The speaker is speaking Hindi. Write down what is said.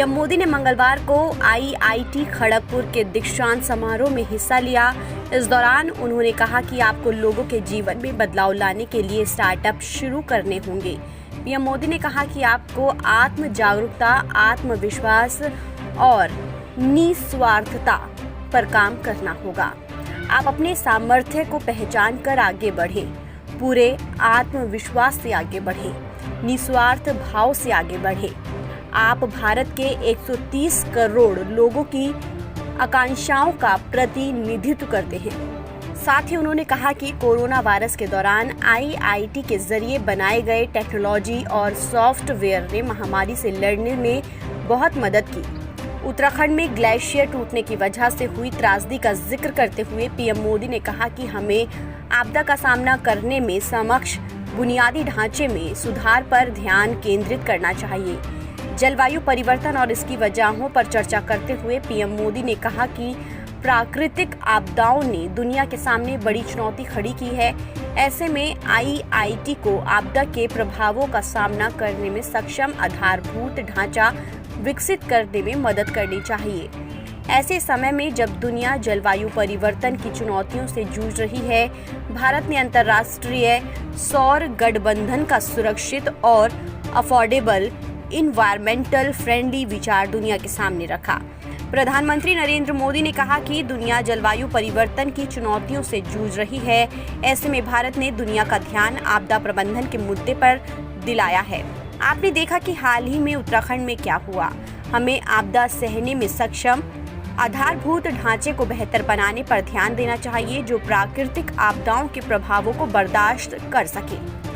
पीएम मोदी ने मंगलवार को आईआईटी खड़गपुर के दीक्षांत समारोह में हिस्सा लिया। इस दौरान उन्होंने कहा कि आपको लोगों के जीवन में बदलाव लाने के लिए स्टार्टअप शुरू करने होंगे। पीएम मोदी ने कहा कि आपको आत्म जागरूकता, आत्मविश्वास और निस्वार्थता पर काम करना होगा। आप अपने सामर्थ्य को पहचान कर आगे बढ़ें, पूरे आत्मविश्वास से आगे बढ़ें, निस्वार्थ भाव से आगे बढ़ें। आप भारत के 130 करोड़ लोगों की आकांक्षाओं का प्रतिनिधित्व करते हैं। साथ ही उन्होंने कहा कि कोरोना वायरस के दौरान आईआईटी के जरिए बनाए गए टेक्नोलॉजी और सॉफ्टवेयर ने महामारी से लड़ने में बहुत मदद की। उत्तराखंड में ग्लेशियर टूटने की वजह से हुई त्रासदी का जिक्र करते हुए पीएम मोदी ने कहा कि हमें आपदा का सामना करने में समक्ष बुनियादी ढांचे में सुधार पर ध्यान केंद्रित करना चाहिए। जलवायु परिवर्तन और इसकी वजहों पर चर्चा करते हुए पीएम मोदी ने कहा कि प्राकृतिक आपदाओं ने दुनिया के सामने बड़ी चुनौती खड़ी की है। ऐसे में आईआईटी को आपदा के प्रभावों का सामना करने में सक्षम आधारभूत ढांचा विकसित करने में मदद करनी चाहिए। ऐसे समय में जब दुनिया जलवायु परिवर्तन की चुनौतियों से जूझ रही है, भारत ने अंतर्राष्ट्रीय सौर गठबंधन का सुरक्षित और अफोर्डेबल इन्वायरमेंटल फ्रेंडली विचार दुनिया के सामने रखा। प्रधानमंत्री नरेंद्र मोदी ने कहा कि दुनिया जलवायु परिवर्तन की चुनौतियों से जूझ रही है। ऐसे में भारत ने दुनिया का ध्यान आपदा प्रबंधन के मुद्दे पर दिलाया है। आपने देखा कि हाल ही में उत्तराखंड में क्या हुआ। हमें आपदा सहने में सक्षम आधारभूत ढांचे को बेहतर बनाने पर ध्यान देना चाहिए, जो प्राकृतिक आपदाओं के प्रभावों को बर्दाश्त कर सके।